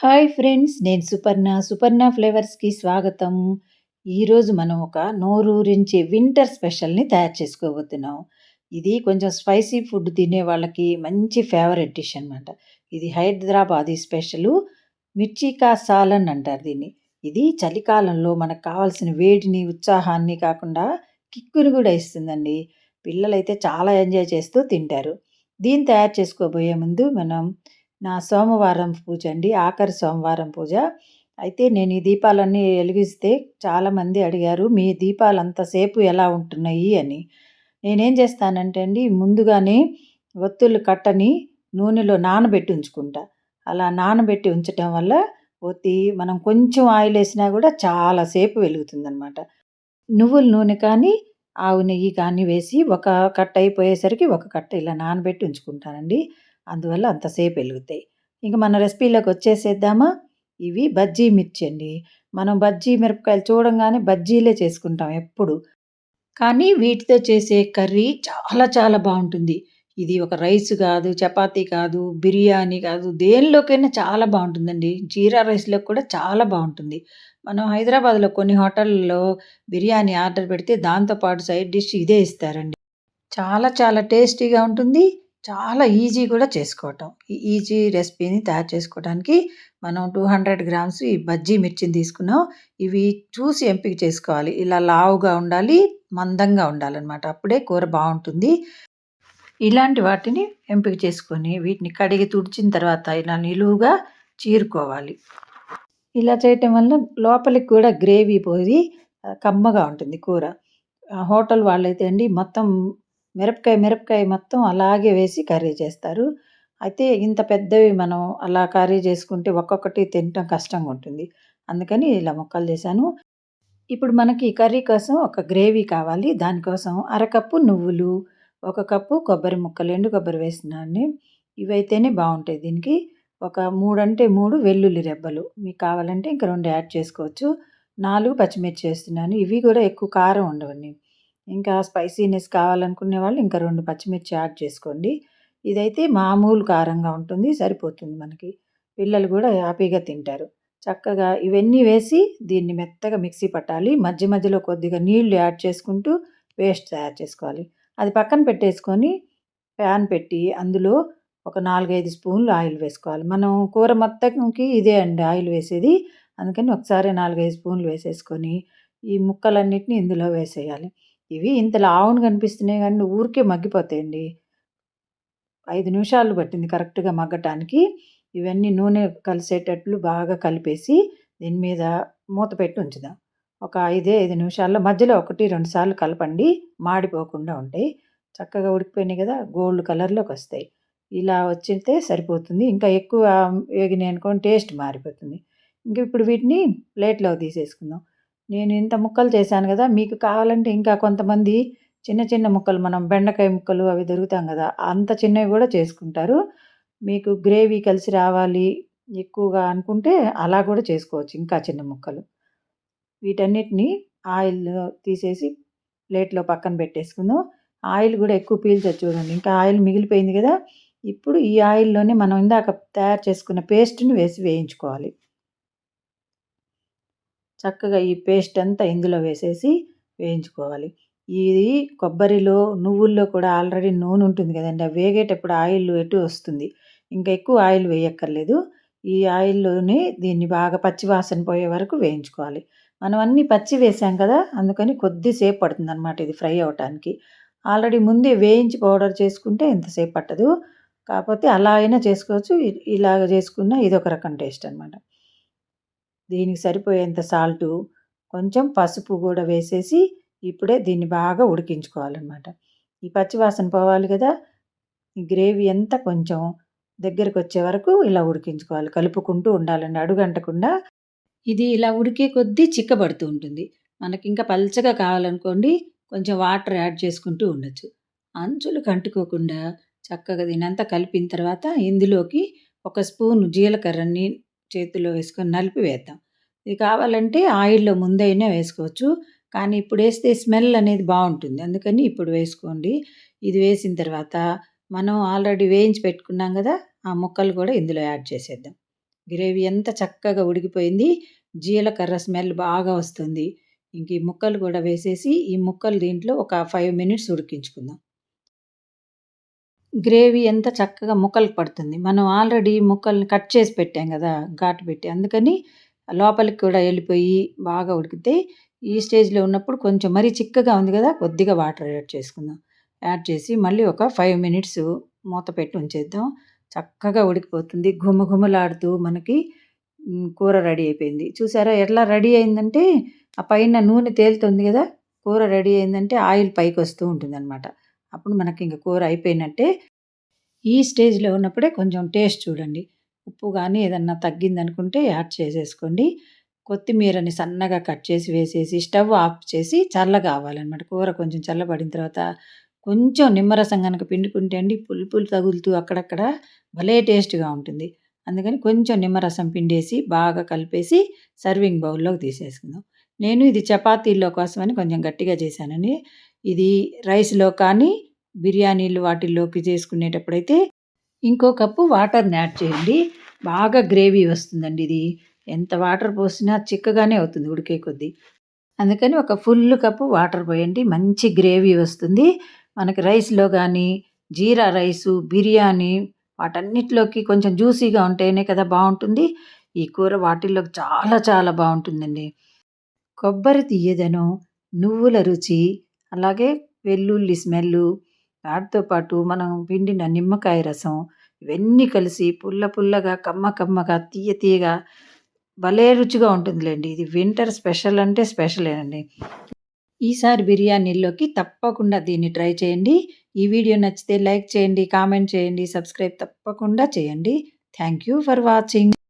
Hi friends. నేను సుపర్ణ. సుపర్ణ ఫ్లేవర్స్‌కి స్వాగతం. ఈరోజు మనం ఒక నోరూరించే వింటర్ స్పెషల్‌ని తయారు చేసుకోబోతున్నాం. ఇది కొంచెం స్పైసీ ఫుడ్ తినే వాళ్ళకి మంచి ఫేవరెట్ డిష్ అనమాట. ఇది హైదరాబాదీ స్పెషలు మిర్చి కా సాలన్ అంటారు దీన్ని. ఇది చలికాలంలో మనకు కావాల్సిన వేడిని, ఉత్సాహాన్ని కాకుండా కిక్కుని కూడా ఇస్తుందండి. పిల్లలైతే చాలా ఎంజాయ్ చేస్తూ తింటారు. దీన్ని తయారు చేసుకోబోయే ముందు మనం నా సోమవారం పూజ అండి. ఆఖరి సోమవారం పూజ. అయితే నేను ఈ దీపాలన్నీ ఎలిగిస్తే చాలామంది అడిగారు, "మీ దీపాలంత సేపు ఎలా ఉంటున్నాయి" అని. నేనేం చేస్తానంటే అండి, ముందుగానే ఒత్తులు కట్టని నూనెలో నానబెట్టి ఉంచుకుంటా. అలా నానబెట్టి ఉంచటం వల్ల ఒత్తి మనం కొంచెం ఆయిలేసినా గూడా చాలా సేపు వెలుగుతుందనమాట. నువ్వుల నూనె కానీ, ఆవు నెయ్యి కానీ వేసి ఒక కట్ట అయిపోయేసరికి ఒక కట్ట ఇలా నానబెట్టి ఉంచుకుంటానండి. అందువల్ల అంతసేపు ఎలుగుతాయి. ఇంక మన రెసిపీలోకొచ్చేసేద్దామా? ఇవి బజ్జీ మిర్చి అండి. మనం బజ్జీ మిరపకాయలు చూడంగానే బజ్జీలే చేసుకుంటాం ఎప్పుడు. కానీ వీటితో చేసే కర్రీ చాలా చాలా బావుంటుంది. ఇది ఒక రైస్ కాదు, చపాతీ కాదు, బిర్యానీ కాదు, దేనిలోకైనా చాలా బావుంటుందండి. జీరా రైస్‌లోకి కూడా చాలా బావుంటుంది. మనం హైదరాబాద్‌లో కొన్ని హోటల్‌లో బిర్యానీ ఆర్డర్ పెడితే దాంతో పాటు సైడ్ డిష్ ఇదే ఇస్తారండి. చాలా చాలా టేస్టీగా ఉంటుంది. చాలా ఈజీ కూడా చేసుకోవటం. ఈ ఈజీ రెసిపీని తయారు చేసుకోవడానికి మనం 200 గ్రామ్స్ ఈ బజ్జీ మిర్చిని తీసుకున్నాం. ఇవి చూసి ఎంపిక చేసుకోవాలి. ఇలా లావుగా ఉండాలి, మందంగా ఉండాలనమాట. అప్పుడే కూర బావుంటుంది. ఇలాంటి వాటిని ఎంపిక చేసుకొని వీటిని కడిగి తుడిచిన తర్వాత ఇలా నిలువుగా చీరుకోవాలి. ఇలా చేయటం వల్ల లోపలికి కూడా గ్రేవీ పోయి కమ్మగా ఉంటుంది కూర. హోటల్ వాళ్ళైతే అండి మొత్తం మిరపకాయ మొత్తం అలాగే వేసి కర్రీ చేస్తారు. అయితే ఇంత పెద్దవి మనం అలా కర్రీ చేసుకుంటే ఒక్కొక్కటి తినటం కష్టంగా ఉంటుంది. అందుకని ఇలా ముక్కలు చేశాను. ఇప్పుడు మనకి ఈ కర్రీ కోసం ఒక గ్రేవీ కావాలి. దానికోసం అరకప్పు నువ్వులు, ఒక కప్పు కొబ్బరి ముక్కలు, ఎండు కొబ్బరి వేస్తున్నానండి. ఇవైతేనే బావుంటాయి దీనికి. ఒక 3 అంటే 3 వెల్లుల్లి రెబ్బలు. మీకు కావాలంటే ఇంక 2 యాడ్ చేసుకోవచ్చు. 4 పచ్చిమిర్చి వేస్తున్నాను. ఇవి కూడా ఎక్కువ కారం ఉండవండి. ఇంకా స్పైసీనెస్ కావాలనుకునే వాళ్ళు ఇంకా 2 పచ్చిమిర్చి యాడ్ చేసుకోండి. ఇదైతే మామూలు కారంగా ఉంటుంది. సరిపోతుంది మనకి. పిల్లలు కూడా హ్యాపీగా తింటారు. చక్కగా ఇవన్నీ వేసి దీన్ని మెత్తగా మిక్సీ పట్టాలి. మధ్య మధ్యలో కొద్దిగా నీళ్లు యాడ్ చేసుకుంటూ పేస్ట్ తయారు చేసుకోవాలి. అది పక్కన పెట్టేసుకొని ప్యాన్ పెట్టి అందులో ఒక 4, 5 స్పూన్లు ఆయిల్ వేసుకోవాలి. మనం కూర మొత్తంకి ఇదే అండి ఆయిల్ వేసేది. అందుకని ఒకసారి 4, 5 స్పూన్లు వేసేసుకొని ఈ ముక్కలన్నిటిని ఇందులో వేసేయాలి. ఇవి ఇంత లావున కనిపిస్తున్నాయి గానీ ఊరికే మగ్గిపోతాయండి. 5 నిమిషాలు పట్టింది కరెక్ట్‌గా మగ్గటానికి. ఇవన్నీ నూనె కలిసేటట్లు బాగా కలిపేసి దీని మీద మూత పెట్టి ఉంచుదాం. ఒక 5 నిమిషాల్లో మధ్యలో 1, 2 సార్లు కలపండి. మాడిపోకుండా ఉంటాయి. చక్కగా ఉడికిపోయినాయి కదా! గోల్డ్ కలర్‌లోకొస్తాయి. ఇలా వచ్చితే సరిపోతుంది. ఇంకా ఎక్కువ వేగినాయనుకోండి టేస్ట్ మారిపోతుంది. ఇంక ఇప్పుడు వీటిని ప్లేట్‌లోకి తీసేసుకుందాం. నేను ఇంత ముక్కలు చేశాను కదా! మీకు కావాలంటే ఇంకా కొంతమంది చిన్న చిన్న ముక్కలు మనం బెండకాయ ముక్కలు అవి దొరుకుతాం గదా! అంత చిన్నవి గూడా చేసుకుంటారు. మీకు గ్రేవీ కలిసి రావాలి ఎక్కువగా అనుకుంటే అలా గూడా చేసుకోవచ్చు ఇంకా చిన్న ముక్కలు. వీటన్నిటిని ఆయిల్‌లో తీసేసి ప్లేట్‌లో పక్కన పెట్టేసుకుందాం. ఆయిల్ గూడా ఎక్కువ పీల్చదు చూడండి. ఇంకా ఆయిల్ మిగిలిపోయింది గదా! ఇప్పుడు ఈ ఆయిల్‌లోనే మనం ఇందాక తయారు చేసుకున్న పేస్ట్‌ని వేసి వేయించుకోవాలి. చక్కగా ఈ పేస్ట్ అంతా ఇందులో వేసేసి వేయించుకోవాలి. ఇది కొబ్బరిలో, నువ్వుల్లో కూడా ఆల్రెడీ నూనె ఉంటుంది గదండీ! అవి వేగేటప్పుడు ఆయిల్ ఎటు వస్తుంది. ఇంకా ఎక్కువ ఆయిల్ వేయక్కర్లేదు. ఈ ఆయిల్‌లోనే దీన్ని బాగా పచ్చి వాసన పోయే వరకు వేయించుకోవాలి. మనం అన్నీ పచ్చి వేసాం కదా! అందుకని కొద్ది సేపు పడుతుందనమాట ఇది ఫ్రై అవ్వటానికి. ఆల్రెడీ ముందే వేయించి పౌడర్ చేసుకుంటే ఇంతసేపు పట్టదు. కాపోతే అలా అయినా చేసుకోవచ్చు. ఇలాగ చేసుకున్న ఇదొక రకం టేస్ట్ అనమాట. దీనికి సరిపోయేంత సాల్టు, కొంచెం పసుపు గూడా వేసేసి, ఇప్పుడే దీన్ని బాగా ఉడికించుకోవాలనమాట. ఈ పచ్చి వాసన పోవాలి గదా! ఈ గ్రేవీ అంతా కొంచెం దగ్గరకొచ్చే వరకు ఇలా ఉడికించుకోవాలి. కలుపుకుంటూ ఉండాలండి అడుగంటకుండా. ఇది ఇలా ఉడికే కొద్దీ చిక్కబడుతూ ఉంటుంది. మనకింకా పల్చగా కావాలనుకోండి, కొంచెం వాటర్ యాడ్ చేసుకుంటూ ఉండొచ్చు. అంచులకు అంటుకోకుండా చక్కగా దీన్నంతా కలిపిన తర్వాత ఇందులోకి ఒక స్పూను జీలకర్రని చేతిలో వేసుకొని నలిపి వేద్దాం. ఇది కావాలంటే ఆయిల్‌లో ముందైనా వేసుకోవచ్చు. కానీ ఇప్పుడేస్తే స్మెల్ అనేది బావుంటుంది. అందుకని ఇప్పుడు వేసుకోండి. ఇది వేసిన తర్వాత మనం ఆల్రెడీ వేయించి పెట్టుకున్నాం గదా! ఆ ముక్కలు గూడా ఇందులో యాడ్ చేసేద్దాం. గ్రేవీ అంతా చక్కగా ఉడికిపోయింది. జీలకర్ర స్మెల్ బాగా వస్తుంది. ఇంక ఈ ముక్కలు కూడా వేసేసి, ఈ ముక్కలు దీంట్లో ఒక 5 మినిట్స్ ఉడికించుకుందాం. గ్రేవీ అంతా చక్కగా ముక్కలకు పడుతుంది. మనం ఆల్రెడీ ముక్కల్ని కట్ చేసి పెట్టాం గదా! ఘాటు పెట్టి. అందుకని లోపలికి కూడా ఎళ్ళిపోయి బాగా ఉడికితే, ఈ స్టేజ్‌లో ఉన్నప్పుడు కొంచెం మరీ చిక్కగా ఉంది గదా! కొద్దిగా వాటర్ యాడ్ చేసుకుందాం. యాడ్ చేసి మళ్ళీ ఒక 5 మినిట్స్ మూత పెట్టి ఉంచేద్దాం. చక్కగా ఉడికిపోతుంది. ఘుమఘుమలాడుతూ మనకి కూర రెడీ అయిపోయింది. చూసారా ఎట్లా రెడీ అయిందంటే, ఆ పైన నూనె తేలుతుంది గదా! కూర రెడీ అయిందంటే ఆయిల్ పైకొస్తూ ఉంటుందనమాట. అప్పుడు మనకింక కూర అయిపోయినట్టే. ఈ స్టేజ్‌లో ఉన్నప్పుడే కొంచెం టేస్ట్ చూడండి. ఉప్పు గాని ఏదన్నా తగ్గిందనుకుంటే యాడ్ చేసేసుకోండి. కొత్తిమీరని సన్నగా కట్ చేసి వేసేసి స్టవ్ ఆఫ్ చేసి చల్లగా అవ్వాలనమాట. కూర కొంచెం చల్లబడిన తర్వాత కొంచెం నిమ్మరసం గనక పిండుకుంటే అండి పులుపు తగులుతూ అక్కడక్కడ భలే టేస్ట్‌గా ఉంటుంది. అందుకని కొంచెం నిమ్మరసం పిండేసి బాగా కలిపేసి సర్వింగ్ బౌల్‌లోకి తీసేసుకుందాం. నేను ఇది చపాతీల్లో కోసమని కొంచెం గట్టిగా చేశానండి. ఇది రైస్‌లో కానీ బిర్యానీలు వాటిల్లోకి చేసుకునేటప్పుడైతే ఇంకో కప్పు వాటర్‌ని యాడ్ చేయండి. బాగా గ్రేవీ వస్తుందండి ఇది. ఎంత వాటర్ పోసినా చిక్కగానే అవుతుంది ఉడికే కొద్దీ. అందుకని ఒక ఫుల్ కప్పు వాటర్ పోయండి. మంచి గ్రేవీ వస్తుంది. మనకి రైస్‌లో గానీ, జీరా రైసు, బిర్యానీ వాటన్నిటిలోకి కొంచెం జ్యూసీగా ఉంటేనే కదా బావుంటుంది. ఈ కూర వాటిల్లోకి చాలా చాలా బావుంటుందండి. కొబ్బరి తియ్యదనం, నువ్వుల రుచి, అలాగే వెల్లుల్లి స్మెల్లు, వాటితో పాటు మనం పిండిన నిమ్మకాయ రసం ఇవన్నీ కలిసి పుల్ల పుల్లగా, కమ్మ కమ్మగా, తియ్య తియ్యగా భలే రుచిగా ఉంటుందిలెండి. ఇది వింటర్ స్పెషల్ అంటే స్పెషలేనండి. ఈసారి బిర్యానీల్లోకి తప్పకుండా దీన్ని ట్రై చేయండి. ఈ వీడియో నచ్చితే లైక్ చేయండి, కామెంట్ చేయండి, సబ్స్క్రైబ్ తప్పకుండా చేయండి. Thank you for watching.